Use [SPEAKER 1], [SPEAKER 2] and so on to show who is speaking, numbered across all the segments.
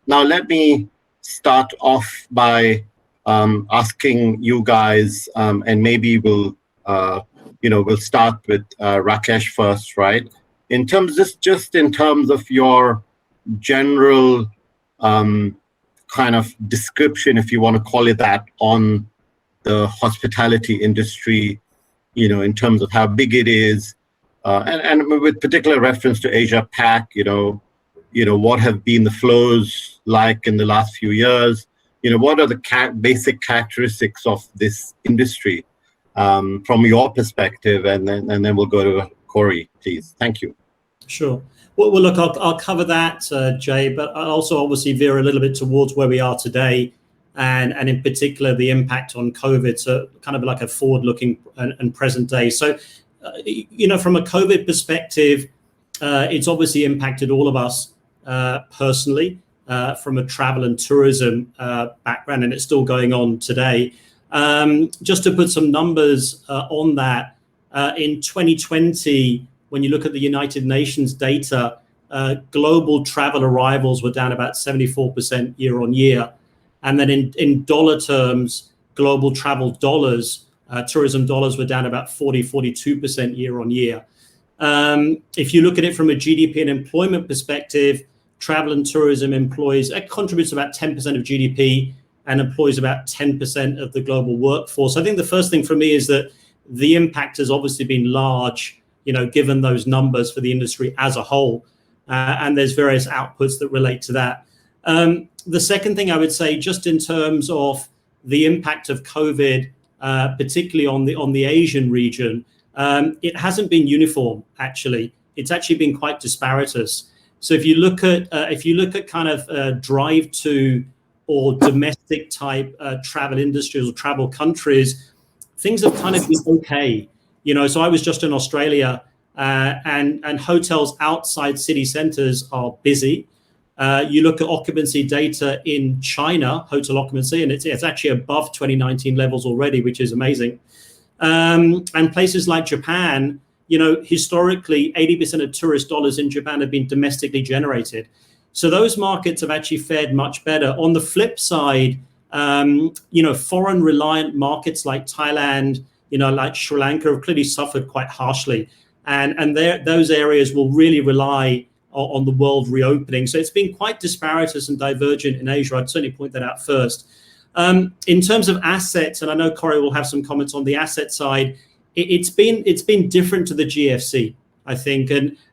[SPEAKER 1] Now, let me start off by asking you guys, and maybe we'll start with Rakesh first, right? In terms, just in terms of your general kind of description, if you want to call it that, on the hospitality industry, in terms of how big it is, and with particular reference to Asia Pac, what have been the flows like in the last few years? What are the basic characteristics of this industry from your perspective? And then we'll go to Corey, please. Thank you.
[SPEAKER 2] Sure. Well, look, I'll cover that, Jay, but I'll also obviously veer a little bit towards where we are today, and in particular the impact on COVID, so kind of like a forward-looking and present day. So, from a COVID perspective, it's obviously impacted all of us personally from a travel and tourism background, and it's still going on today. Just to put some numbers on that, in 2020, when you look at the United Nations data, global travel arrivals were down about 74% year on year. And then in dollar terms, global travel dollars, tourism dollars were down about 42% year on year. If you look at it from a GDP and employment perspective, travel and tourism it contributes about 10% of GDP and employs about 10% of the global workforce. I think the first thing for me is that the impact has obviously been large, given those numbers for the industry as a whole, and there's various outputs that relate to that. The second thing I would say, just in terms of the impact of COVID, particularly on the Asian region, it hasn't been uniform. Actually, it's actually been quite disparitous. So if you look at kind of drive to or domestic type travel industries or travel countries, things have kind of been okay. So I was just in Australia, and hotels outside city centers are busy. You look at occupancy data in China, hotel occupancy, and it's actually above 2019 levels already, which is amazing. And places like Japan, historically, 80% of tourist dollars in Japan have been domestically generated. So those markets have actually fared much better. On the flip side, foreign reliant markets like Thailand, like Sri Lanka have clearly suffered quite harshly. And those areas will really rely on the world reopening. So it's been quite disparitous and divergent in Asia. I'd certainly point that out first. In terms of assets, and I know Corey will have some comments on the asset side, it's been different to the GFC, I think.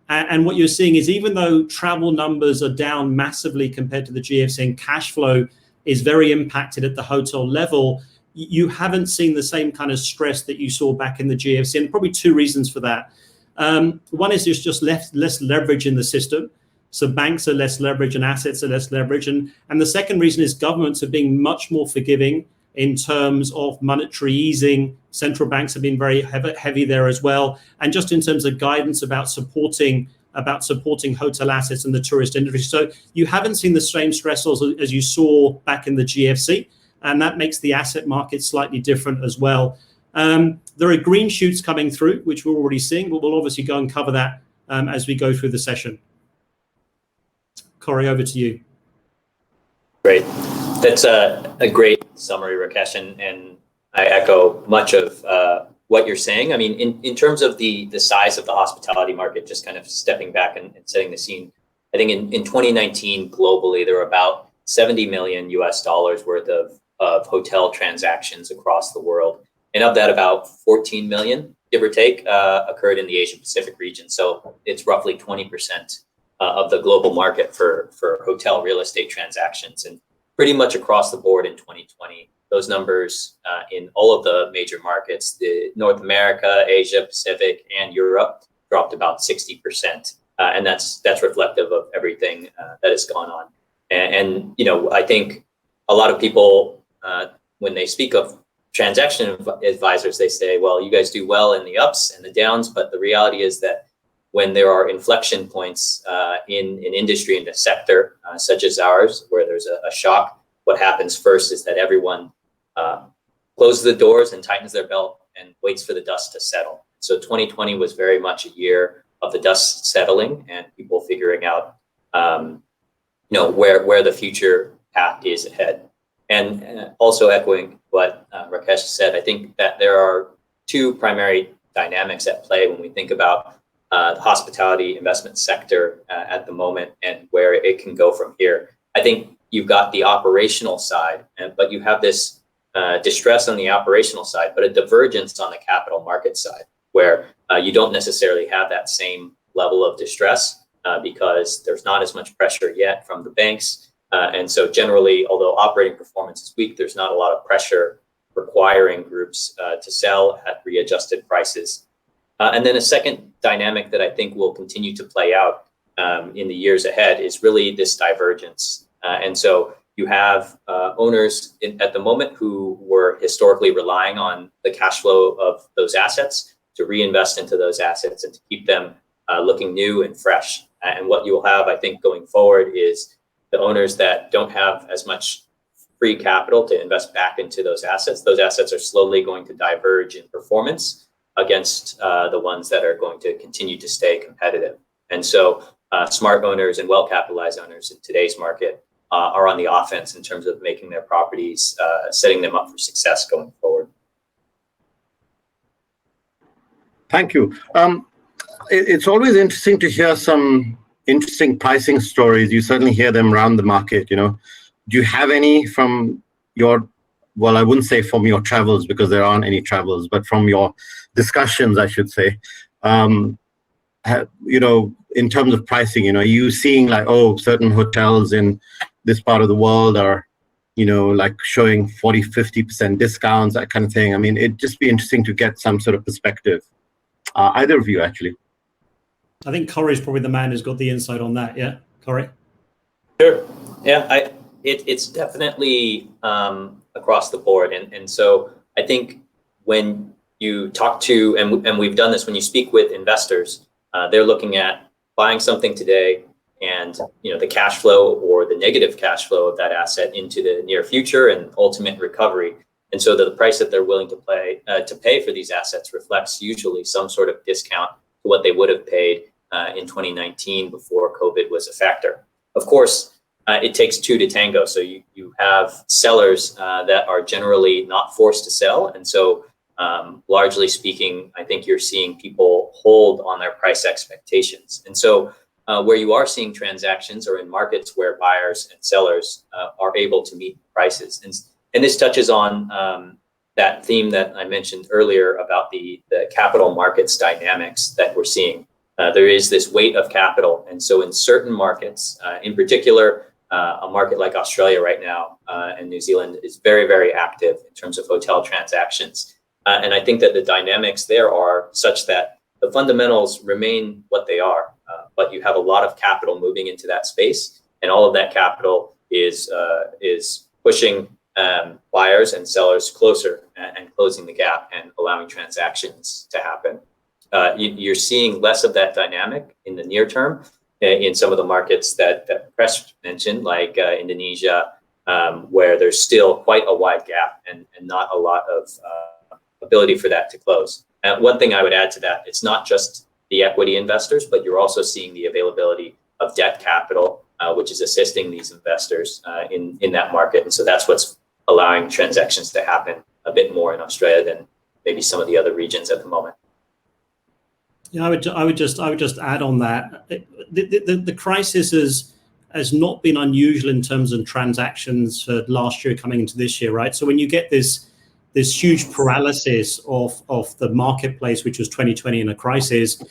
[SPEAKER 2] And what you're seeing is, even though travel numbers are down massively compared to the GFC and cash flow is very impacted at the hotel level, you haven't seen the same kind of stress that you saw back in the GFC. And probably two reasons for that. One is there's just less leverage in the system. So banks are less leverage and assets are less leverage. And the second reason is governments are being much more forgiving in terms of monetary easing. Central banks have been very heavy there as well. And just in terms of guidance about supporting hotel assets and the tourist industry. So you haven't seen the same stressors as you saw back in the GFC. And that makes the asset market slightly different as well. There are green shoots coming through, which we're already seeing, but we'll obviously go and cover that as we go through the session. Corey, over to you.
[SPEAKER 3] Great. That's a great summary, Rakesh, and I echo much of what you're saying. I mean, in terms of the size of the hospitality market, just kind of stepping back and setting the scene, I think in 2019, globally, there were about $70 million worth of hotel transactions across the world. And of that, about 14 million, give or take, occurred in the Asia Pacific region. So it's roughly 20% of the global market for hotel real estate transactions. And pretty much across the board in 2020, those numbers in all of the major markets, the North America, Asia Pacific, and Europe, dropped about 60%. And that's reflective of everything that has gone on. And I think a lot of people, when they speak of transaction advisors, they say, well, you guys do well in the ups and the downs, but the reality is that when there are inflection points in an industry, in a sector such as ours, where there's a shock, what happens first is that everyone closes the doors and tightens their belt and waits for the dust to settle. So 2020 was very much a year of the dust settling and people figuring out where the future path is ahead. And also echoing what Rakesh said, I think that there are two primary dynamics at play when we think about the hospitality investment sector at the moment and where it can go from here. I think you've got the operational side, but you have this distress on the operational side, but a divergence on the capital market side, where you don't necessarily have that same level of distress because there's not as much pressure yet from the banks. And so generally, although operating performance is weak, there's not a lot of pressure requiring groups to sell at readjusted prices. And then a second dynamic that I think will continue to play out in the years ahead is really this divergence. And so you have owners at the moment who were historically relying on the cash flow of those assets to reinvest into those assets and to keep them looking new and fresh. And what you will have, I think, going forward is the owners that don't have as much free capital to invest back into those assets. Those assets are slowly going to diverge in performance against the ones that are going to continue to stay competitive. And so smart owners and well-capitalized owners in today's market are on the offense in terms of making their properties, setting them up for success going forward.
[SPEAKER 1] Thank you. It's always interesting to hear some interesting pricing stories. You certainly hear them around the market. Do you have any from your, well, I wouldn't say from your travels because there aren't any travels, but from your discussions, I should say, in terms of pricing, are you seeing like, certain hotels in this part of the world are, like showing 40-50% discounts, that kind of thing? I mean, it'd just be interesting to get some sort of perspective. Either of you, actually.
[SPEAKER 2] I think Corey's probably the man who's got the insight on that. Yeah, Corey?
[SPEAKER 3] Sure. Yeah, it's definitely across the board. And so I think when you talk to, and we've done this, when you speak with investors, they're looking at buying something today and the cash flow or the negative cash flow of that asset into the near future and ultimate recovery. And so the price that they're willing to pay for these assets reflects usually some sort of discount to what they would have paid in 2019 before COVID was a factor. Of course, it takes two to tango. So you have sellers that are generally not forced to sell. And so largely speaking, I think you're seeing people hold on their price expectations. And so where you are seeing transactions are in markets where buyers and sellers are able to meet prices. And this touches on that theme that I mentioned earlier about the capital markets dynamics that we're seeing. There is this weight of capital. And so in certain markets, in particular, a market like Australia right now and New Zealand is very, very active in terms of hotel transactions. And I think that the dynamics there are such that the fundamentals remain what they are, but you have a lot of capital moving into that space. And all of that capital is pushing buyers and sellers closer and closing the gap and allowing transactions to happen. You're seeing less of that dynamic in the near term in some of the markets that Rakesh mentioned, like Indonesia, where there's still quite a wide gap and not a lot of ability for that to close. One thing I would add to that, it's not just the equity investors, but you're also seeing the availability of debt capital, which is assisting these investors in that market. And so that's what's allowing transactions to happen a bit more in Australia than maybe some of the other regions at the moment.
[SPEAKER 2] Yeah, I would just add on that. The crisis has not been unusual in terms of transactions for last year coming into this year, right? So when you get this huge paralysis of the marketplace, which was 2020 in a crisis,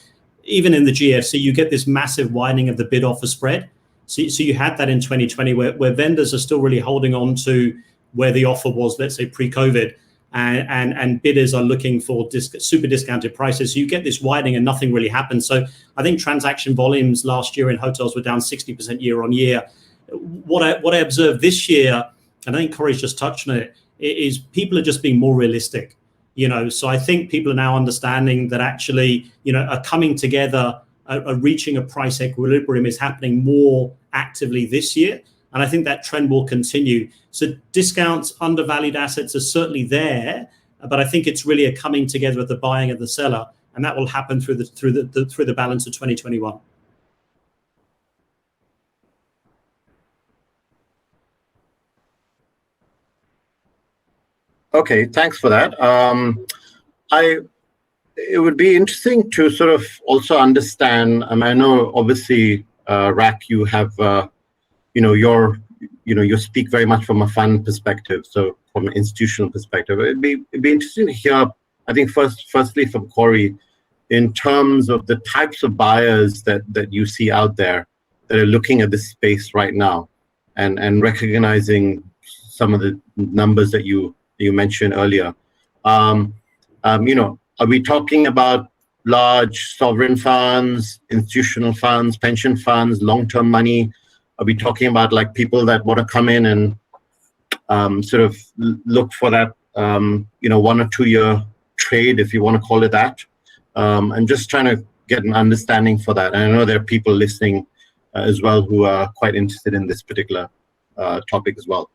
[SPEAKER 2] even in the GFC, you get this massive widening of the bid-offer spread. So you had that in 2020 where vendors are still really holding on to where the offer was, let's say pre-COVID, and bidders are looking for super discounted prices. So you get this widening and nothing really happens. So I think transaction volumes last year in hotels were down 60% year on year. What I observed this year, and I think Corey's just touched on it, is people are just being more realistic. So I think people are now understanding that actually, are coming together, are reaching a price equilibrium is happening more actively this year. And I think that trend will continue. So discounts, undervalued assets are certainly there, but I think it's really a coming together of the buying and the seller, and that will happen through the balance of 2021.
[SPEAKER 1] Okay, thanks for that. It would be interesting to sort of also understand. I know obviously, Rak, you have, you speak very much from a fund perspective, so from an institutional perspective. It'd be interesting to hear. I think firstly from Corey, in terms of the types of buyers that you see out there that are looking at this space right now, and recognizing some of the numbers that you mentioned earlier. Are we talking about large sovereign funds, institutional funds, pension funds, long-term money? Are we talking about like people that want to come in and sort of look for that 1 or 2 year trade, if you want to call it that? I'm just trying to get an understanding for that. And I know there are people listening as well who are quite interested in this particular topic as well.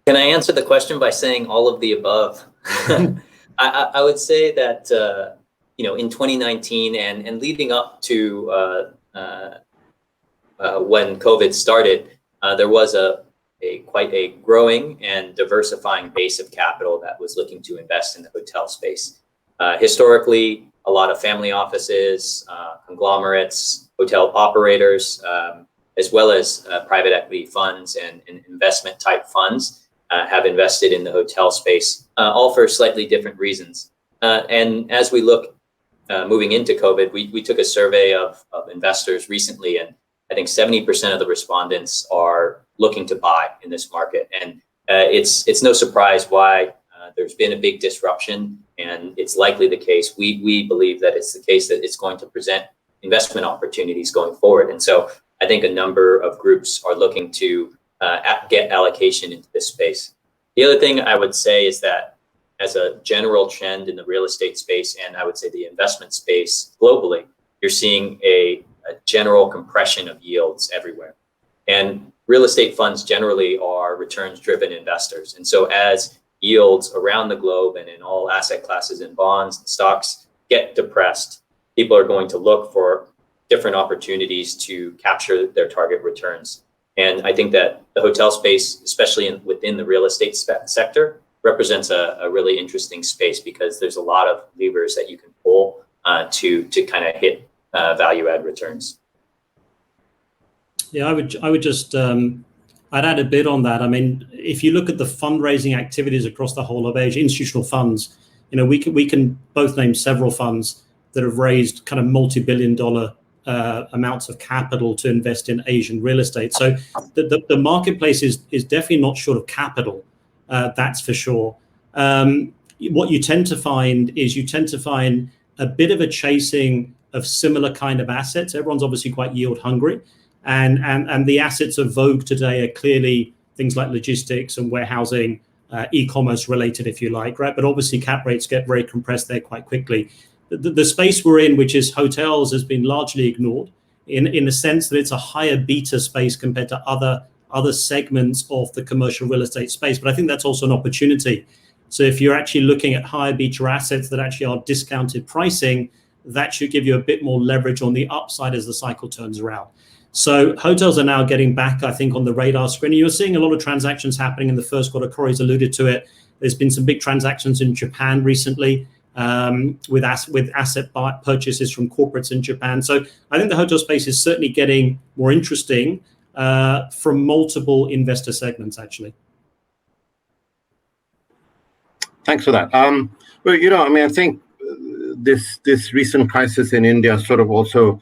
[SPEAKER 3] Can I answer the question by saying all of the above? I would say that in 2019 and leading up to when COVID started, there was quite a growing and diversifying base of capital that was looking to invest in the hotel space. Historically, a lot of family offices, conglomerates, hotel operators, as well as private equity funds and investment type funds have invested in the hotel space, all for slightly different reasons. And as we look moving into COVID, we took a survey of investors recently, and I think 70% of the respondents are looking to buy in this market. And it's no surprise why there's been a big disruption, and it's likely the case. We believe that it's the case that it's going to present investment opportunities going forward. And so I think a number of groups are looking to get allocation into this space. The other thing I would say is that as a general trend in the real estate space, and I would say the investment space globally, you're seeing a general compression of yields everywhere. And real estate funds generally are returns-driven investors. And so as yields around the globe and in all asset classes and bonds and stocks get depressed, people are going to look for different opportunities to capture their target returns. And I think that the hotel space, especially within the real estate sector, represents a really interesting space because there's a lot of levers that you can pull to kind of hit value add returns.
[SPEAKER 2] Yeah, I would just I'd add a bit on that. I mean, if you look at the fundraising activities across the whole of Asia, institutional funds, we can both name several funds that have raised kind of multi-billion-dollar amounts of capital to invest in Asian real estate. So the marketplace is definitely not short of capital, that's for sure. What you tend to find is a bit of a chasing of similar kind of assets. Everyone's obviously quite yield hungry, and the assets of vogue today are clearly things like logistics and warehousing, e-commerce related, if you like, right? But obviously cap rates get very compressed there quite quickly. The space we're in, which is hotels, has been largely ignored in the sense that it's a higher beta space compared to other segments of the commercial real estate space. But I think that's also an opportunity. So if you're actually looking at higher beta assets that actually are discounted pricing, that should give you a bit more leverage on the upside as the cycle turns around. So hotels are now getting back, I think, on the radar screen. You're seeing a lot of transactions happening in the first quarter. Corey's alluded to it. There's been some big transactions in Japan recently. With asset purchases from corporates in Japan. So I think the hotel space is certainly getting more interesting from multiple investor segments, actually.
[SPEAKER 1] Thanks for that. I think this recent crisis in India sort of also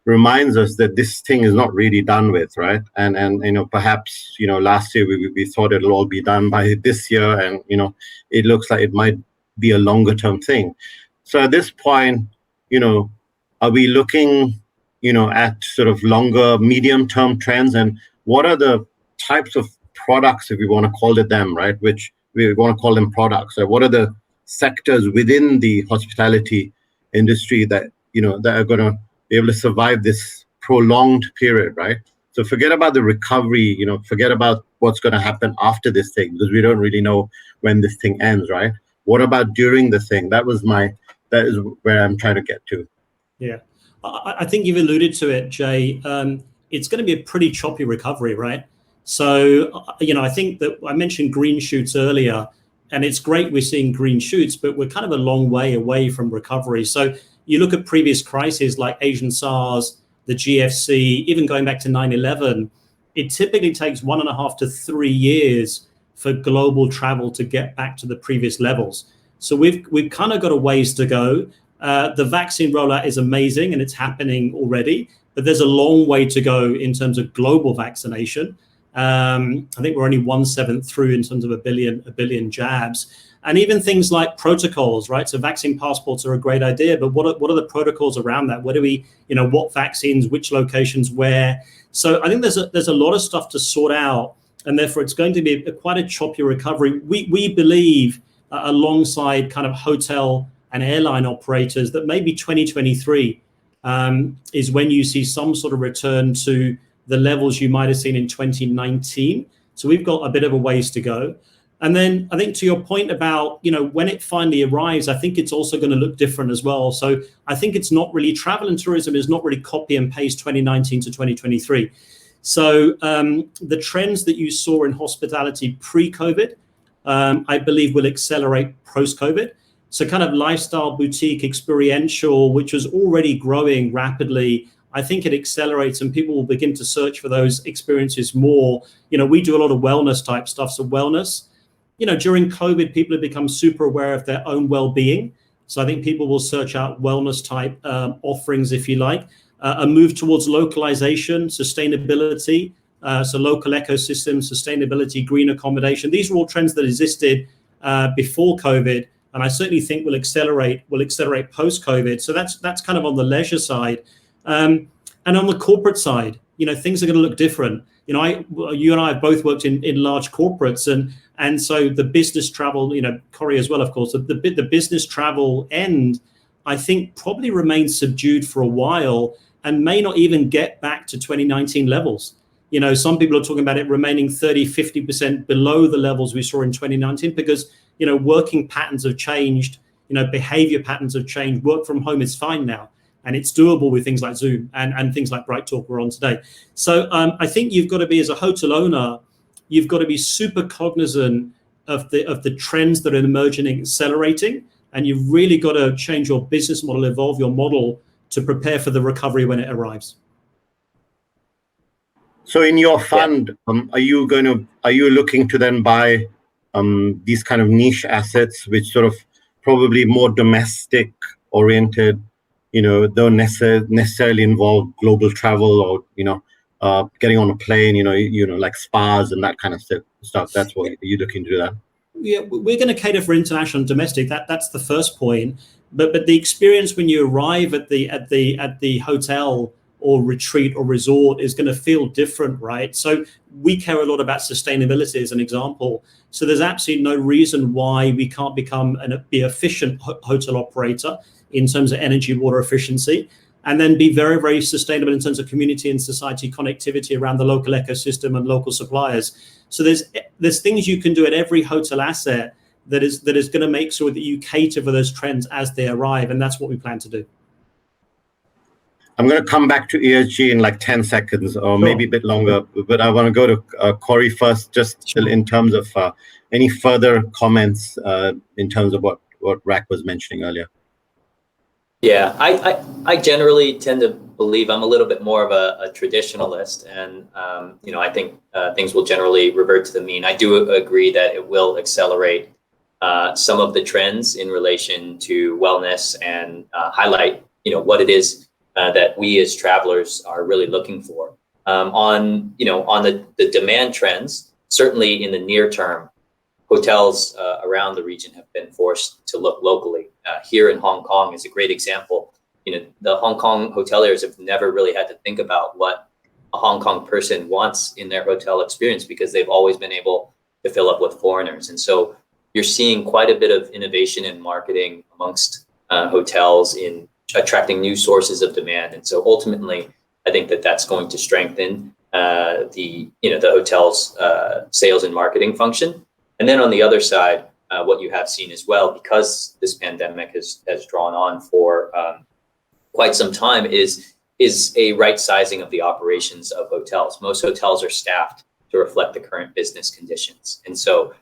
[SPEAKER 1] reminds us that this thing is not really done with, right? And perhaps last year we thought it'll all be done by this year, and it looks like it might be a longer term thing. So at this point, are we looking, at sort of longer, medium term trends, and what are the types of products, if we want to call it them, right? Which we want to call them products. So what are the sectors within the hospitality industry that that are going to be able to survive this prolonged period, right? So forget about the recovery, forget about what's going to happen after this thing, because we don't really know when this thing ends, right? What about during the thing? That is where I'm trying to get to.
[SPEAKER 2] Yeah, I think you've alluded to it, Jay. It's going to be a pretty choppy recovery, right? So, I think that I mentioned green shoots earlier, and it's great we're seeing green shoots, but we're kind of a long way away from recovery. So you look at previous crises like Asian SARS, the GFC, even going back to 9/11, it typically takes 1.5 to 3 years for global travel to get back to the previous levels. So we've kind of got a ways to go. The vaccine rollout is amazing and it's happening already, but there's a long way to go in terms of global vaccination. I think we're only 1/7 through in terms of a billion jabs. And even things like protocols, right? So vaccine passports are a great idea, but what are the protocols around that? What do we, what vaccines, which locations, where? So I think there's a lot of stuff to sort out, and therefore it's going to be quite a choppy recovery. We believe, alongside kind of hotel and airline operators, that maybe 2023 is when you see some sort of return to the levels you might have seen in 2019. So we've got a bit of a ways to go. And then I think to your point about, when it finally arrives, I think it's also going to look different as well. So I think it's not really, travel and tourism is not really copy and paste 2019 to 2023. So the trends that you saw in hospitality pre-COVID, I believe will accelerate post-COVID. So kind of lifestyle, boutique, experiential, which was already growing rapidly, I think it accelerates and people will begin to search for those experiences more. We do a lot of wellness type stuff. So wellness, during COVID, people have become super aware of their own well-being. So I think people will search out wellness type offerings, if you like. A move towards localization, sustainability, so local ecosystems, sustainability, green accommodation. These are all trends that existed before COVID, and I certainly think will accelerate post-COVID. So that's kind of on the leisure side. And on the corporate side, things are going to look different. You and I have both worked in large corporates, and so the business travel, Corey as well, of course, the business travel end, I think probably remains subdued for a while and may not even get back to 2019 levels. Some people are talking about it remaining 30, 50% below the levels we saw in 2019 because, working patterns have changed, behavior patterns have changed. Work from home is fine now. And it's doable with things like Zoom and things like Bright Talk we're on today. So I think you've got to be, as a hotel owner, you've got to be super cognizant of the trends that are emerging and accelerating. And you've really got to change your business model, evolve your model to prepare for the recovery when it arrives.
[SPEAKER 1] So in your fund, are you looking to then buy these kind of niche assets, which sort of probably more domestic oriented, don't necessarily involve global travel or, getting on a plane, like spas and that kind of stuff. That's what you're looking to do that.
[SPEAKER 2] Yeah, we're going to cater for international and domestic. That's the first point. But the experience when you arrive at the hotel or retreat or resort is going to feel different, right? So we care a lot about sustainability as an example. So there's absolutely no reason why we can't be efficient hotel operator in terms of energy, water efficiency, and then be very, very sustainable in terms of community and society connectivity around the local ecosystem and local suppliers. So there's things you can do at every hotel asset that is going to make sure that you cater for those trends as they arrive, and that's what we plan to do.
[SPEAKER 1] I'm going to come back to ESG in like 10 seconds or maybe a bit longer, but I want to go to Corey first, just in terms of any further comments in terms of what Rak was mentioning earlier.
[SPEAKER 3] Yeah, I generally tend to believe I'm a little bit more of a traditionalist, and I think things will generally revert to the mean. I do agree that it will accelerate some of the trends in relation to wellness and highlight what it is that we as travelers are really looking for. On the demand trends, certainly in the near term, hotels around the region have been forced to look locally. Here in Hong Kong is a great example. The Hong Kong hoteliers have never really had to think about what a Hong Kong person wants in their hotel experience because they've always been able to fill up with foreigners. And so you're seeing quite a bit of innovation in marketing amongst hotels in attracting new sources of demand. And so ultimately, I think that that's going to strengthen the hotel's sales and marketing function. And then on the other side, what you have seen as well, because this pandemic has drawn on for quite some time, is a right sizing of the operations of hotels. Most hotels are staffed to reflect the current business conditions. And so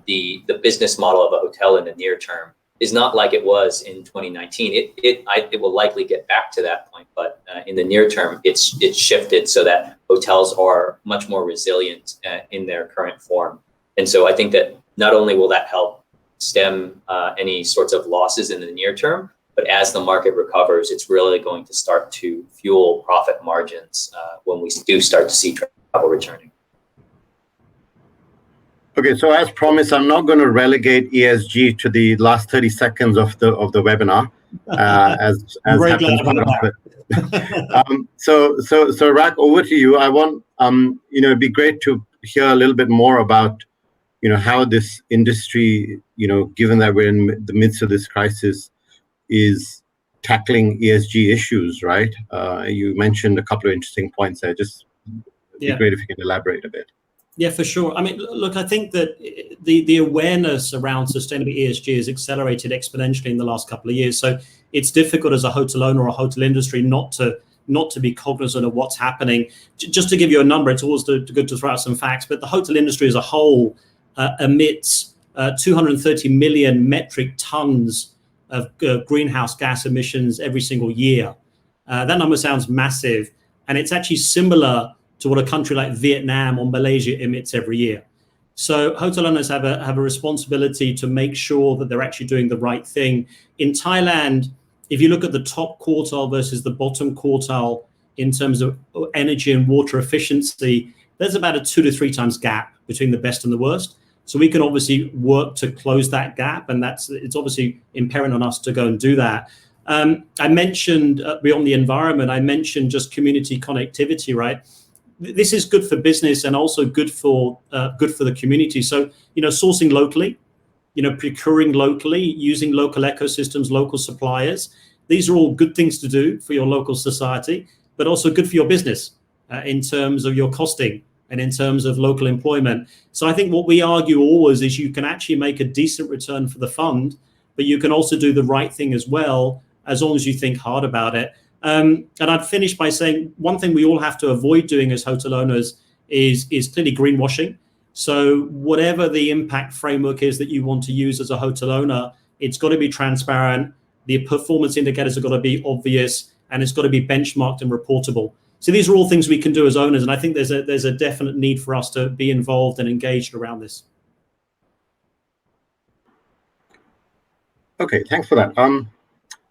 [SPEAKER 3] the business model of a hotel in the near term is not like it was in 2019. It will likely get back to that point, but in the near term, it's shifted so that hotels are much more resilient in their current form. And so I think that not only will that help stem any sorts of losses in the near term, but as the market recovers, it's really going to start to fuel profit margins when we do start to see travel returning.
[SPEAKER 1] Okay, so as promised, I'm not going to relegate ESG to the last 30 seconds of the webinar, as
[SPEAKER 2] very glad
[SPEAKER 1] happens
[SPEAKER 2] about
[SPEAKER 1] that. So Rak, over to you. I want it'd be great to hear a little bit more about how this industry, given that we're in the midst of this crisis, is tackling ESG issues, right? You mentioned a couple of interesting points there. Just be great if you can elaborate a bit.
[SPEAKER 2] Yeah, for sure. I mean, look, I think that the awareness around sustainable ESG has accelerated exponentially in the last couple of years. So it's difficult as a hotel owner or a hotel industry not to be cognizant of what's happening. Just to give you a number, it's always good to throw out some facts, but the hotel industry as a whole emits 230 million metric tons of greenhouse gas emissions every single year. That number sounds massive, and it's actually similar to what a country like Vietnam or Malaysia emits every year. So hotel owners have a responsibility to make sure that they're actually doing the right thing. In Thailand, if you look at the top quartile versus the bottom quartile in terms of energy and water efficiency, there's about a 2 to 3 times gap between the best and the worst. So we can obviously work to close that gap, and it's obviously imperative on us to go and do that. I mentioned beyond the environment, I mentioned just community connectivity, right? This is good for business and also good for the community. So sourcing locally, procuring locally, using local ecosystems, local suppliers. These are all good things to do for your local society, but also good for your business in terms of your costing and in terms of local employment. So I think what we argue always is you can actually make a decent return for the fund, but you can also do the right thing as well, as long as you think hard about it. And I'd finish by saying one thing we all have to avoid doing as hotel owners is clearly greenwashing. So whatever the impact framework is that you want to use as a hotel owner, it's got to be transparent. The performance indicators have got to be obvious, and it's got to be benchmarked and reportable. So these are all things we can do as owners, and I think there's a definite need for us to be involved and engaged around this.
[SPEAKER 1] Okay, thanks for that.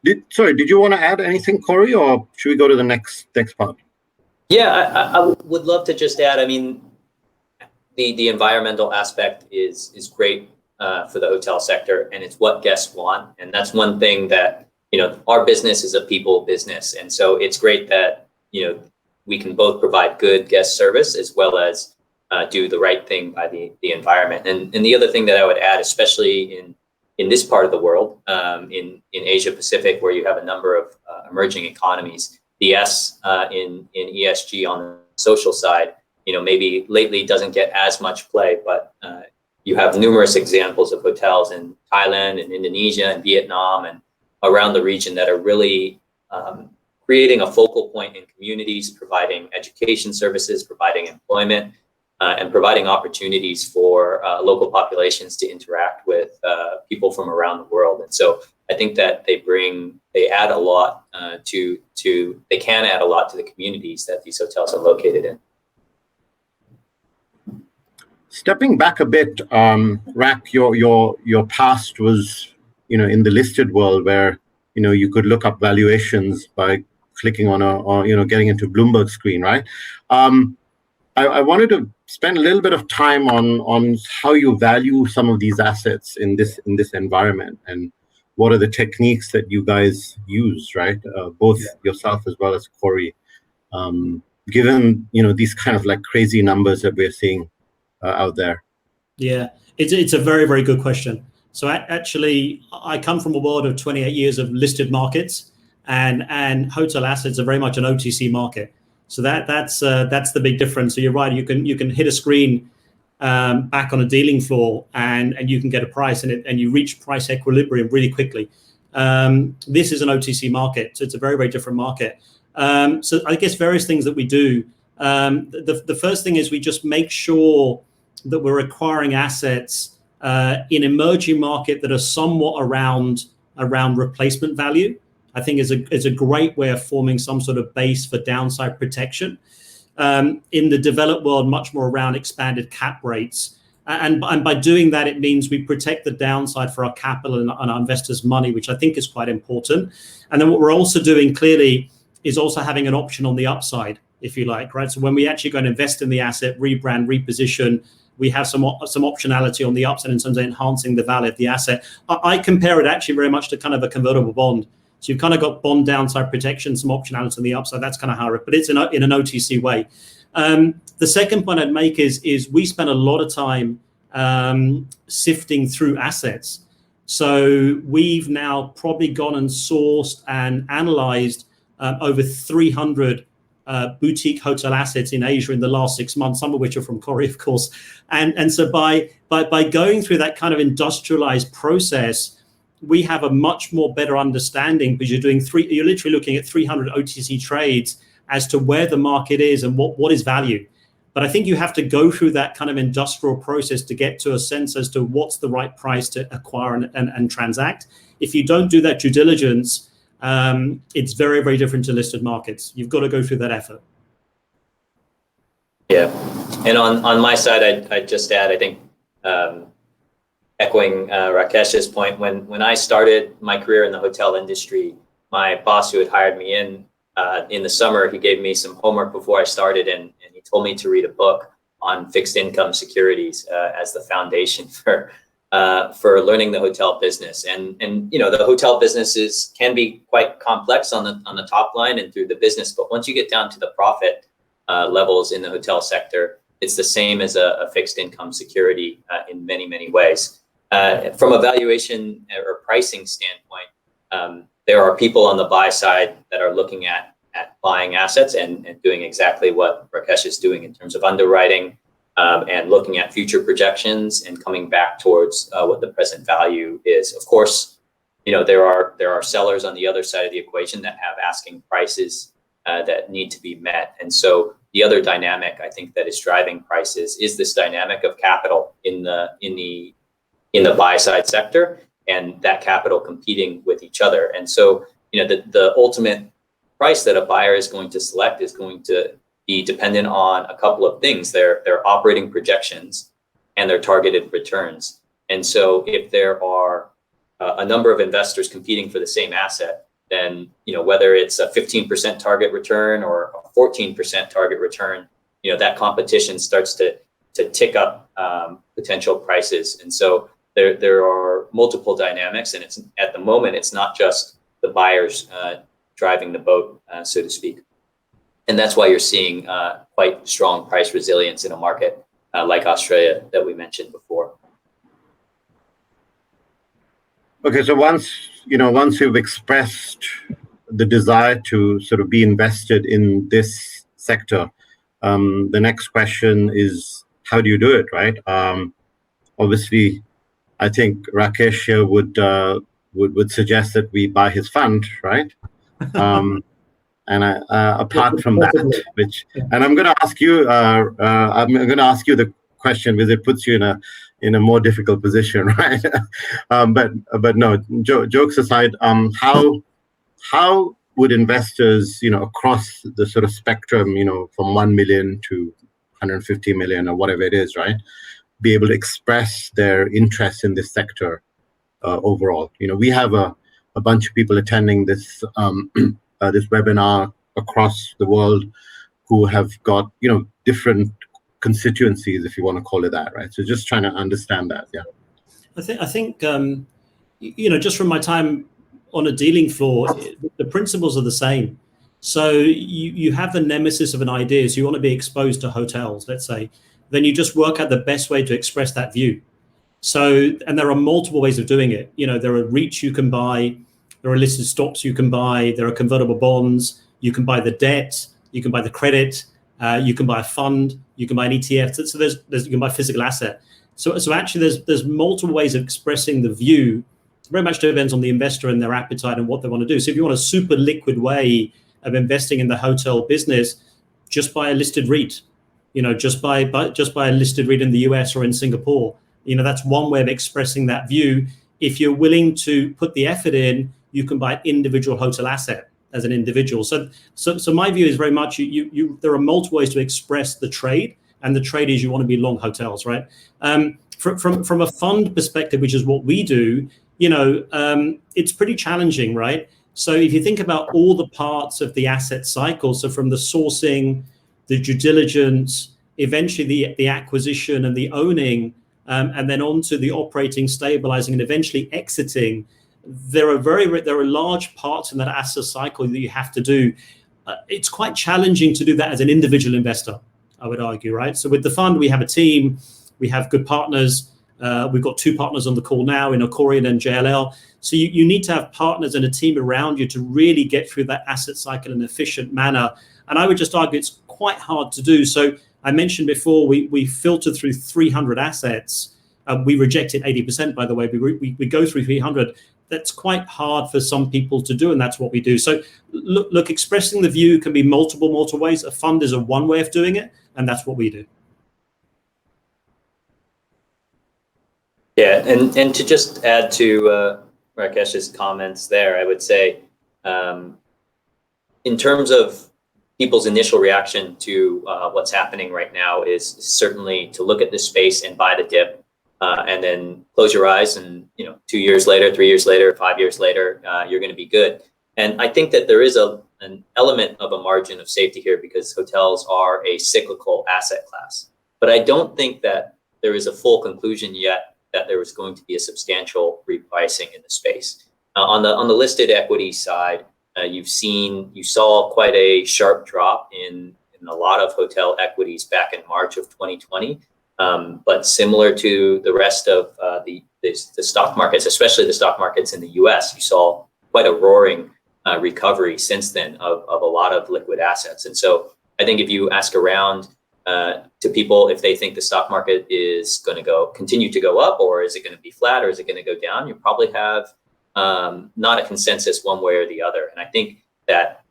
[SPEAKER 1] Did you want to add anything, Corey, or should we go to the next part?
[SPEAKER 3] Yeah, I would love to just add. I mean, the environmental aspect is great for the hotel sector, and it's what guests want, and that's one thing that our business is a people business, and so it's great that we can both provide good guest service as well as do the right thing by the environment. And the other thing that I would add, especially in this part of the world, in Asia Pacific, where you have a number of emerging economies, the S in ESG on the social side, maybe lately doesn't get as much play, but you have numerous examples of hotels in Thailand and Indonesia and Vietnam and around the region that are really creating a focal point in communities, providing education services, providing employment, and providing opportunities for local populations to interact with people from around the world. And so I think that they add a lot they can add a lot to the communities that these hotels are located in.
[SPEAKER 1] Stepping back a bit, Rak, your past was, in the listed world where, you could look up valuations by clicking on getting into Bloomberg screen, right? I wanted to spend a little bit of time on how you value some of these assets in this environment, and what are the techniques that you guys use, right? Both yourself as well as Corey, given these kind of like crazy numbers that we're seeing out there.
[SPEAKER 2] Yeah, it's a very, very good question. So actually, I come from a world of 28 years of listed markets, and hotel assets are very much an OTC market. So that's the big difference. So you're right. You can hit a screen back on a dealing floor, and you can get a price, and you reach price equilibrium really quickly. This is an OTC market, so it's a very, very different market. So I guess various things that we do. The first thing is we just make sure that we're acquiring assets in emerging market that are somewhat around replacement value. I think is a great way of forming some sort of base for downside protection. In the developed world, much more around expanded cap rates. And by doing that, it means we protect the downside for our capital and our investors' money, which I think is quite important. And then what we're also doing clearly is also having an option on the upside, if you like, right? So when we actually go and invest in the asset, rebrand, reposition, we have some optionality on the upside in terms of enhancing the value of the asset. I compare it actually very much to kind of a convertible bond. So you've kind of got bond downside protection, some optionality on the upside. That's kind of how but it's in an OTC way. The second point I'd make is we spend a lot of time sifting through assets. So we've now probably gone and sourced and analyzed over 300 boutique hotel assets in Asia in the last 6 months, some of which are from Korea, of course. And so by going through that kind of industrialized process, we have a much more better understanding, because you're literally looking at 300 OTC trades as to where the market is and what is value. But I think you have to go through that kind of industrial process to get to a sense as to what's the right price to acquire and transact. If you don't do that due diligence, it's very, very different to listed markets. You've got to go through that effort.
[SPEAKER 3] Yeah, and on my side, I'd just add, I think, echoing Rakesh's point, when I started my career in the hotel industry, my boss who had hired me in the summer, he gave me some homework before I started, and he told me to read a book on fixed income securities as the foundation for learning the hotel business. And you know, the hotel businesses can be quite complex on the top line and through the business, but once you get down to the profit levels in the hotel sector, it's the same as a fixed income security in many, many ways. From a valuation or pricing standpoint, there are people on the buy side that are looking at buying assets and doing exactly what Rakesh is doing in terms of underwriting and looking at future projections and coming back towards what the present value is. Of course, you know, there are sellers on the other side of the equation that have asking prices that need to be met. And so the other dynamic I think that is driving prices is this dynamic of capital in the buy side sector, and that capital competing with each other. And so, you know, the ultimate price that a buyer is going to select is going to be dependent on a couple of things: their operating projections and their targeted returns. And so if there are a number of investors competing for the same asset, then, you know, whether it's a 15% target return or a 14% target return, you know, that competition starts to tick up potential prices. And so there are multiple dynamics, and it's at the moment, it's not just the buyers driving the boat, so to speak. And that's why you're seeing quite strong price resilience in a market like Australia that we mentioned before.
[SPEAKER 1] Okay, so once you've expressed the desire to sort of be invested in this sector, the next question is, how do you do it, right? Obviously, I think Rakesh here would suggest that we buy his fund, right? And apart from that, and I'm going to ask you, the question because it puts you in a more difficult position, right? But no, jokes aside, how would investors, you know, across the sort of spectrum, you know, from 1 million to 150 million or whatever it is, right, be able to express their interest in this sector overall? You know, we have a bunch of people attending this this webinar across the world who have got, you know, different constituencies, if you want to call it that, right? So just trying to understand that. Yeah,
[SPEAKER 2] I think you know, just from my time on a dealing floor, the principles are the same. So you have the nemesis of an idea, so you want to be exposed to hotels, let's say, then you just work out the best way to express that view. So, and there are multiple ways of doing it. You know, there are REITs you can buy, there are listed stocks you can buy, there are convertible bonds, you can buy the debt, you can buy the credit, you can buy a fund, you can buy an ETF. So there's you can buy physical asset. So actually there's multiple ways of expressing the view. It very much depends on the investor and their appetite and what they want to do. So if you want a super liquid way of investing in the hotel business, just buy a listed REIT, just buy a listed REIT in the US or in Singapore. That's one way of expressing that view. If you're willing to put the effort in, you can buy an individual hotel asset as an individual. So my view is very much there are multiple ways to express the trade, and the trade is you want to be long hotels, right? From a fund perspective, which is what we do, it's pretty challenging, right? So if you think about all the parts of the asset cycle, so from the sourcing, the due diligence, eventually the acquisition and the owning, and then on to the operating, stabilizing, and eventually exiting, there are large parts in that asset cycle that you have to do. It's quite challenging to do that as an individual investor, I would argue, right? So with the fund, we have a team, we have good partners. We've got 2 partners on the call now in Ocorian and JLL. So you need to have partners and a team around you to really get through that asset cycle in an efficient manner. And I would just argue it's quite hard to do. So I mentioned before, we filtered through 300 assets. We rejected 80%, by the way. We go through 300. That's quite hard for some people to do, and that's what we do. So look, expressing the view can be multiple ways. A fund is one way of doing it, and that's what we do.
[SPEAKER 3] Yeah, and to just add to Rakesh's comments there, I would say, in terms of people's initial reaction to what's happening right now is certainly to look at this space and buy the dip, and then close your eyes, and 2 years later, 3 years later, 5 years later, you're going to be good. And I think that there is an element of a margin of safety here because hotels are a cyclical asset class. But I don't think that there is a full conclusion yet that there was going to be a substantial repricing in the space. On the listed equity side, you saw quite a sharp drop in a lot of hotel equities back in March of 2020. But similar to the rest of the stock markets, especially the stock markets in the US, you saw quite a roaring recovery since then of a lot of liquid assets. And so I think if you ask around to people if they think the stock market is going to continue to go up, or is it going to be flat, or is it going to go down, you probably have not a consensus one way or the other. And I think that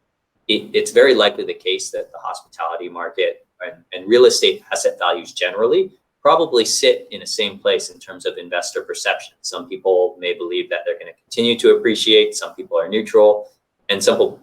[SPEAKER 3] it's very likely the case that the hospitality market and real estate asset values generally probably sit in the same place in terms of investor perception. Some people may believe that they're going to continue to appreciate. Some people are neutral. And some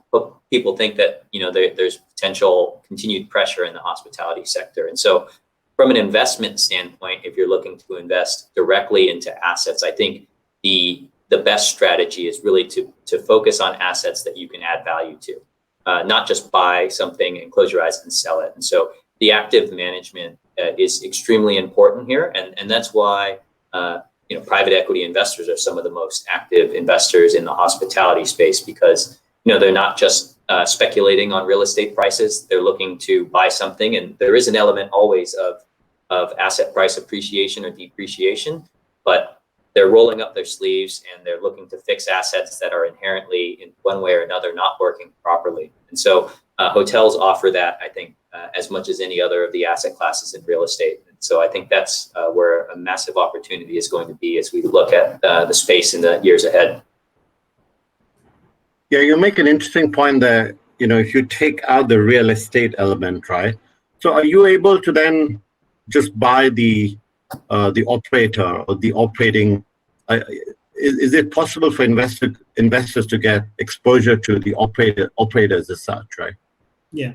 [SPEAKER 3] people think that there's potential continued pressure in the hospitality sector. And so from an investment standpoint, if you're looking to invest directly into assets, I think the best strategy is really to focus on assets that you can add value to, not just buy something and close your eyes and sell it. And so the active management is extremely important here. And that's why private equity investors are some of the most active investors in the hospitality space, because they're not just speculating on real estate prices. They're looking to buy something, and there is an element always of asset price appreciation or depreciation, but they're rolling up their sleeves and they're looking to fix assets that are inherently, in one way or another, not working properly. And so hotels offer that, I think, as much as any other of the asset classes in real estate. And so I think that's where a massive opportunity is going to be as we look at the space in the years ahead.
[SPEAKER 1] Yeah, you make an interesting point there. If you take out the real estate element, right? So are you able to then just buy the operator or the operating? Is it possible for investors to get exposure to the operators as such, right?
[SPEAKER 2] Yeah,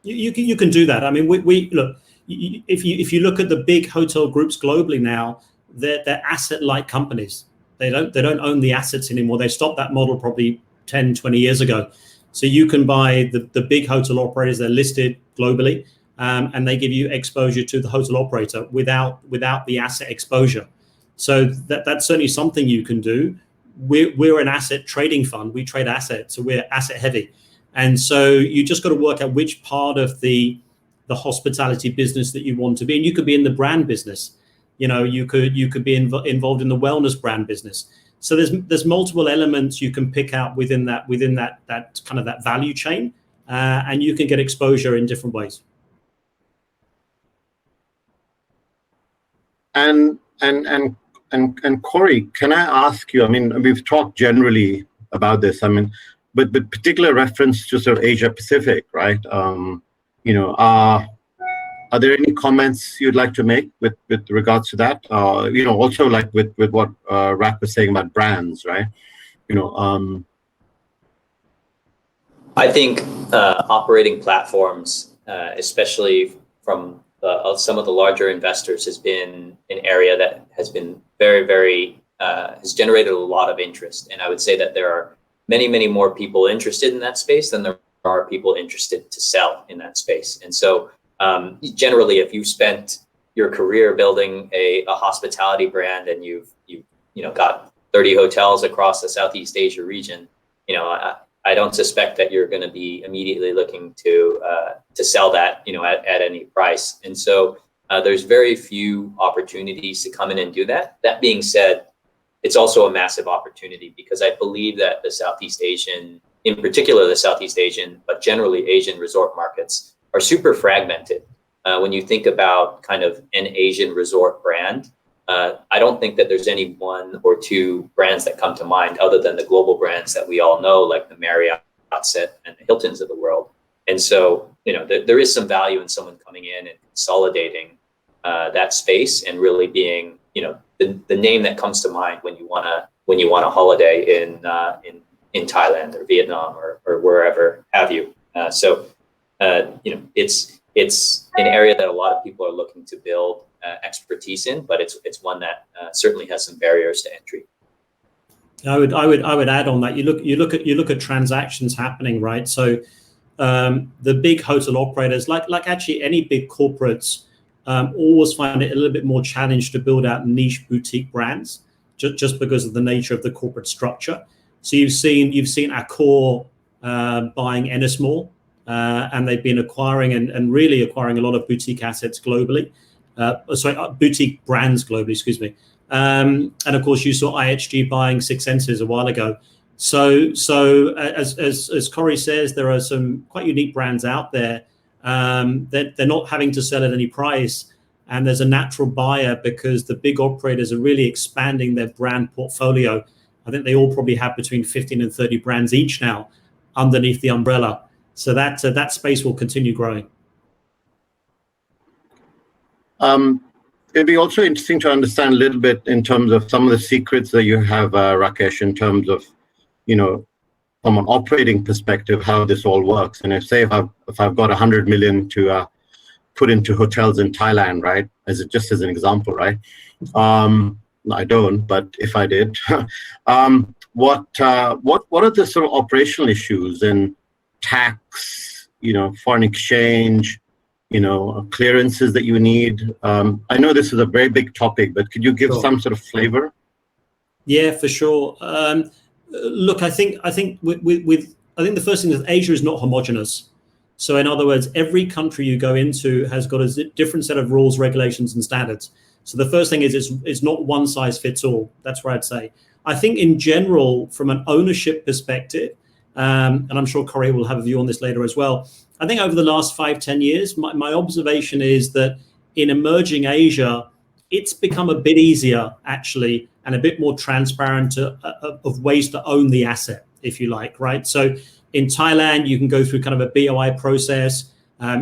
[SPEAKER 2] you can do that. I mean, we look. If you look at the big hotel groups globally now, they're asset-light companies. They don't own the assets anymore. They stopped that model probably 10, 20 years ago. So you can buy the big hotel operators. They're listed globally, and they give you exposure to the hotel operator without the asset exposure. So that's certainly something you can do. We're an asset trading fund. We trade assets, so we're asset heavy. And so you just got to work out which part of the hospitality business that you want to be. And you could be in the brand business. You could be involved in the wellness brand business. So there's multiple elements you can pick out within that kind of that value chain, and you can get exposure in different ways. And
[SPEAKER 1] Corey, can I ask you? I mean, we've talked generally about this. I mean, but particular reference to sort of Asia Pacific, right? Are there any comments you'd like to make with regards to that? Also like with what Rak was saying about brands, right?
[SPEAKER 3] I think operating platforms, especially from some of the larger investors, has been an area that has been very, very has generated a lot of interest. And I would say that there are many, many more people interested in that space than there are people interested to sell in that space. And so generally, if you've spent your career building a hospitality brand and you've got 30 hotels across the Southeast Asia region, I don't suspect that you're going to be immediately looking to sell that at any price. And so there's very few opportunities to come in and do that. That being said, it's also a massive opportunity because I believe that the Southeast Asian, in particular the Southeast Asian, but generally Asian resort markets are super fragmented. When you think about kind of an Asian resort brand, I don't think that there's any one or two brands that come to mind other than the global brands that we all know, like the Marriott and the Hiltons of the world. And so, there is some value in someone coming in and consolidating that space and really being, the name that comes to mind when you want a holiday in Thailand or Vietnam or wherever have you. It's an area that a lot of people are looking to build expertise in, but it's one that certainly has some barriers to entry.
[SPEAKER 2] I would add on that. You look at transactions happening, right? So the big hotel operators, like actually any big corporates, always find it a little bit more challenged to build out niche boutique brands, just because of the nature of the corporate structure. So you've seen Accor buying Ennismore, and they've been acquiring and really acquiring a lot of boutique assets globally. Boutique brands globally, excuse me. And of course, you saw IHG buying Six Senses a while ago. So as Corey says, there are some quite unique brands out there that they're not having to sell at any price, and there's a natural buyer because the big operators are really expanding their brand portfolio. I think they all probably have between 15 and 30 brands each now underneath the umbrella. So that space will continue growing.
[SPEAKER 1] It'd be also interesting to understand a little bit in terms of some of the secrets that you have, Rakesh, in terms of, from an operating perspective, how this all works. And if I've got 100 million to put into hotels in Thailand, right? Just as an example, right? I don't, but if I did, what are the sort of operational issues in tax, foreign exchange, clearances that you need? I know this is a very big topic, but could you give some sort of flavor?
[SPEAKER 2] Yeah, for sure. Look, I think the first thing is Asia is not homogenous. So in other words, every country you go into has got a different set of rules, regulations, and standards. So the first thing is it's not one size fits all. That's what I'd say. I think in general, from an ownership perspective, and I'm sure Corey will have a view on this later as well, I think over the last 5-10 years, my observation is that in emerging Asia, it's become a bit easier actually and a bit more transparent of ways to own the asset, if you like, right? So in Thailand, you can go through kind of a BOI process.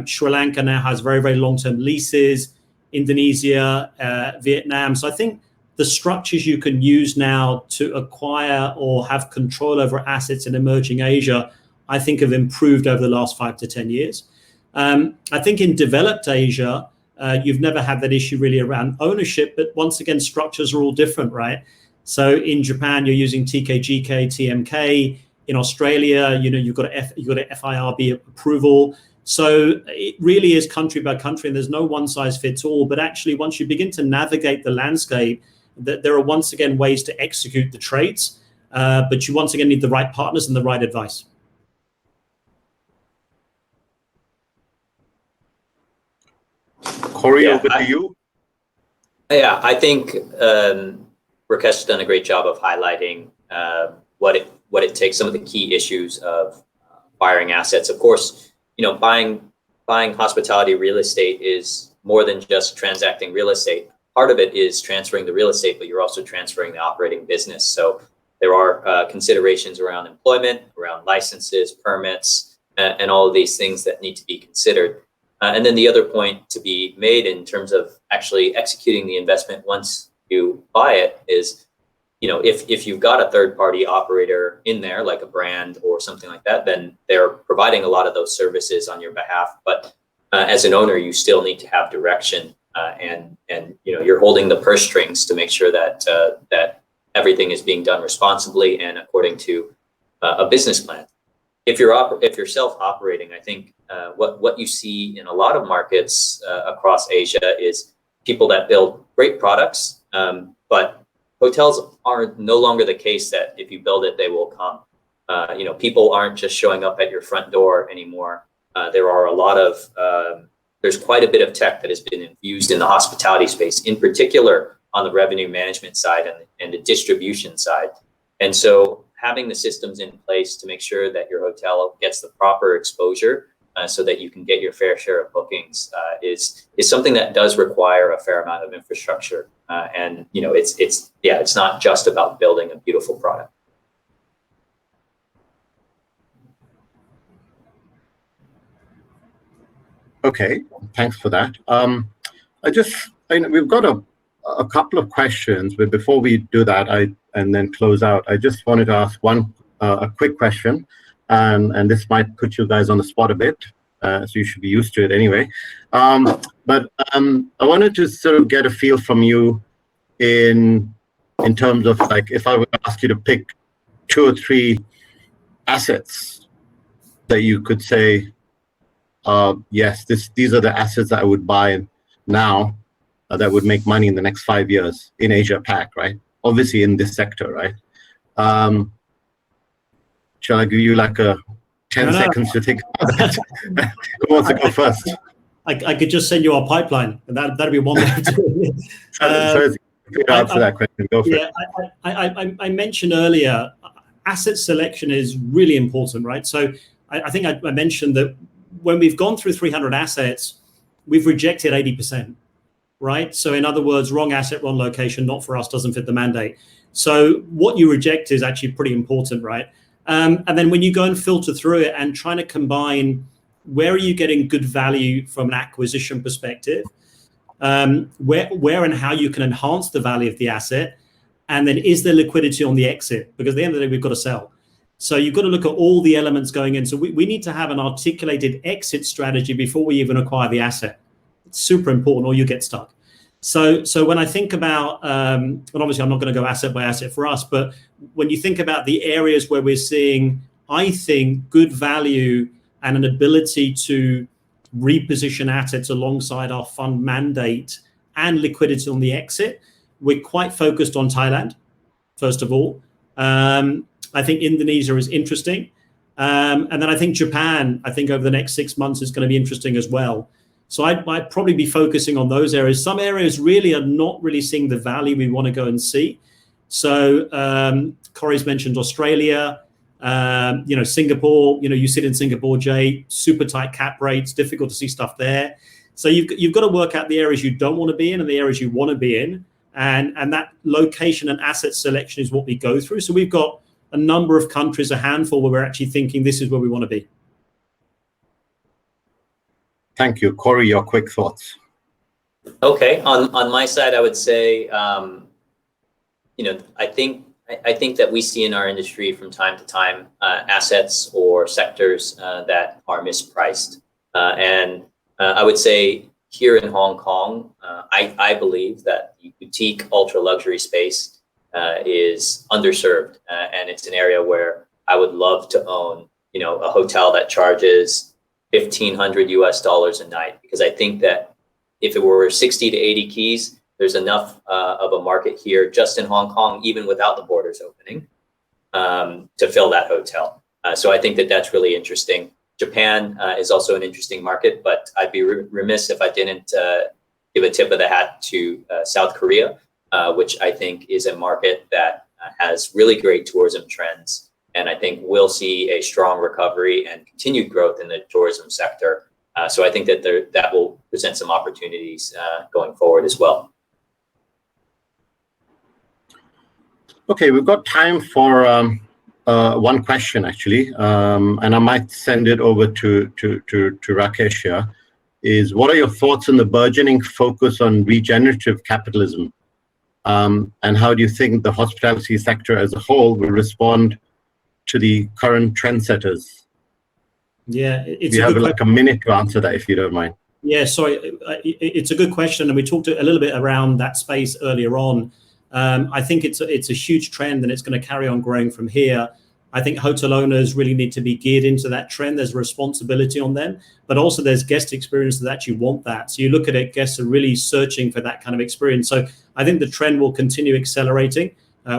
[SPEAKER 2] Sri Lanka now has very, very long-term leases. Indonesia, Vietnam. So I think the structures you can use now to acquire or have control over assets in emerging Asia, I think have improved over the last 5 to 10 years. I think in developed Asia, you've never had that issue really around ownership, but once again, structures are all different, right? So in Japan, you're using TKGK, TMK. In Australia, you've got a FIRB approval. So it really is country by country, and there's no one size fits all. But actually, once you begin to navigate the landscape, that there are once again ways to execute the trades, but you once again need the right partners and the right advice.
[SPEAKER 1] Corey, over to you.
[SPEAKER 3] Yeah, I think Rakesh has done a great job of highlighting what it takes, some of the key issues of acquiring assets. Of course, buying hospitality real estate is more than just transacting real estate. Part of it is transferring the real estate, but you're also transferring the operating business. So there are considerations around employment, around licenses, permits, and all of these things that need to be considered. And then the other point to be made in terms of actually executing the investment once you buy it is, if you've got a third-party operator in there, like a brand or something like that, then they're providing a lot of those services on your behalf. But as an owner, you still need to have direction, and you're holding the purse strings to make sure that that everything is being done responsibly and according to a business plan. If you're self-operating, I think what you see in a lot of markets across Asia is people that build great products, but hotels are no longer the case that if you build it, they will come. People aren't just showing up at your front door anymore. There are a lot of there's quite a bit of tech that has been infused in the hospitality space, in particular on the revenue management side and the distribution side. And so having the systems in place to make sure that your hotel gets the proper exposure so that you can get your fair share of bookings is something that does require a fair amount of infrastructure. And it's not just about building a beautiful product.
[SPEAKER 1] Okay, thanks for that. We've got a couple of questions, but before we do that, and then close out, I just wanted to ask a quick question, and this might put you guys on the spot a bit, so you should be used to it anyway. But I wanted to sort of get a feel from you in terms of, like, if I were to ask you to pick 2 or 3 assets that you could say, yes, these are the assets that I would buy now that would make money in the next 5 years in Asia Pac, right? Obviously in this sector, right? Shall I give you like a 10 seconds to think about that? Who wants to go first?
[SPEAKER 2] I could just send you our pipeline, and that'd be one way of doing it.
[SPEAKER 1] So answer that question. Go for it.
[SPEAKER 2] I mentioned earlier, asset selection is really important, right? So I think I mentioned that when we've gone through 300 assets, we've rejected 80%, right? So in other words, wrong asset, wrong location, not for us, doesn't fit the mandate. So what you reject is actually pretty important, right? And then when you go and filter through it and trying to combine, where are you getting good value from an acquisition perspective? Where and how you can enhance the value of the asset, and then is there liquidity on the exit? Because at the end of the day, we've got to sell. So you've got to look at all the elements going in. So we need to have an articulated exit strategy before we even acquire the asset. It's super important, or you get stuck. So when I think about, and obviously I'm not going to go asset by asset for us, but when you think about the areas where we're seeing, I think, good value and an ability to reposition assets alongside our fund mandate and liquidity on the exit, we're quite focused on Thailand, first of all. I think Indonesia is interesting. And then I think Japan, over the next 6 months is going to be interesting as well. So I'd probably be focusing on those areas. Some areas really are not really seeing the value we want to go and see. So Corey's mentioned Australia, Singapore, you sit in Singapore, Jay, super tight cap rates, difficult to see stuff there. So you've got to work out the areas you don't want to be in and the areas you want to be in. And that location and asset selection is what we go through. So we've got a number of countries, a handful, where we're actually thinking this is where we want to be.
[SPEAKER 3] Thank you. Corey, your quick thoughts. Okay. On my side, I would say, I think that we see in our industry from time to time assets or sectors that are mispriced. And I would say here in Hong Kong, I believe that the boutique ultra luxury space is underserved, and it's an area where I would love to own, a hotel that charges $1,500 a night, because I think that if it were 60 to 80 keys, there's enough of a market here just in Hong Kong, even without the borders opening, to fill that hotel. So I think that that's really interesting. Japan is also an interesting market, but I'd be remiss if I didn't give a tip of the hat to South Korea, which I think is a market that has really great tourism trends. And I think we'll see a strong recovery and continued growth in the tourism sector. So I think that that will present some opportunities going forward as well.
[SPEAKER 1] Okay, we've got time for one question actually, and I might send it over to Rakesh here. is what are your thoughts on the burgeoning focus on regenerative capitalism? And how do you think the hospitality sector as a whole will respond to the current trendsetters?
[SPEAKER 2] Yeah, it's
[SPEAKER 1] we have like a minute to answer that, if you don't mind.
[SPEAKER 2] Yeah, sorry, it's a good question, and we talked a little bit around that space earlier on. I think it's a huge trend, and it's going to carry on growing from here. I think hotel owners really need to be geared into that trend. There's a responsibility on them, but also there's guest experience that actually want that. So you look at it, guests are really searching for that kind of experience. So I think the trend will continue accelerating.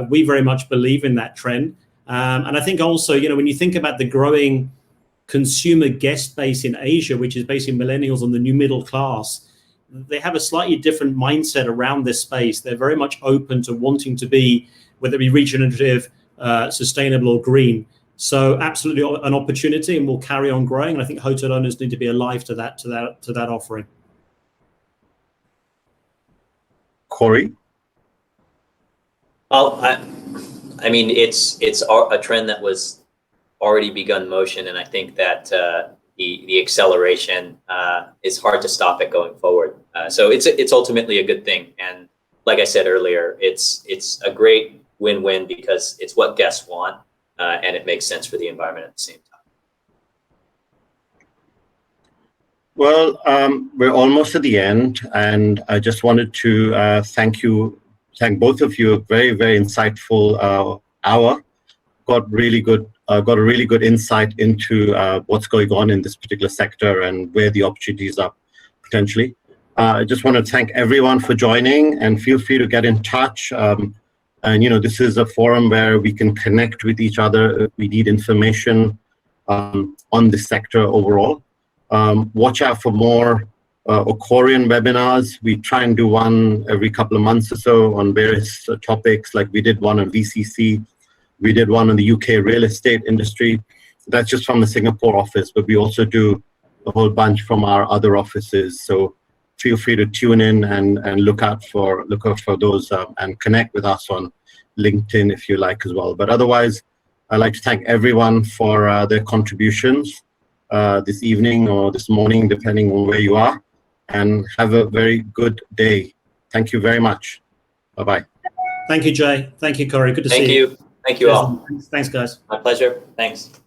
[SPEAKER 2] We very much believe in that trend. And I think also, when you think about the growing consumer guest base in Asia, which is basically millennials and the new middle class, they have a slightly different mindset around this space. They're very much open to wanting to be, whether it be regenerative, sustainable or green. So absolutely an opportunity, and we'll carry on growing. And I think hotel owners need to be alive to that offering.
[SPEAKER 3] Corey? Well, I mean, it's a trend that was already begun motion, and I think that the acceleration is hard to stop it going forward. So it's ultimately a good thing. And like I said earlier, it's a great win-win because it's what guests want, and it makes sense for the environment at the same time.
[SPEAKER 1] Well, we're almost at the end, and I just wanted to thank both of you. A very, very insightful hour. Got a really good insight into what's going on in this particular sector and where the opportunities are potentially. I just want to thank everyone for joining, and feel free to get in touch. And this is a forum where we can connect with each other if we need information on this sector overall. Watch out for more Ocorian webinars. We try and do one every couple of months or so on various topics. Like we did one on VCC, we did one on the UK real estate industry. That's just from the Singapore office, but we also do a whole bunch from our other offices. So feel free to tune in and look out for those and connect with us on LinkedIn if you like as well. But otherwise, I'd like to thank everyone for their contributions this evening or this morning, depending on where you are, and have a very good day. Thank you very much. Bye-bye.
[SPEAKER 2] Thank you, Jay. Thank you, Corey. Good to see you.
[SPEAKER 3] Thank you all.
[SPEAKER 2] Thanks, guys.
[SPEAKER 3] My pleasure. Thanks.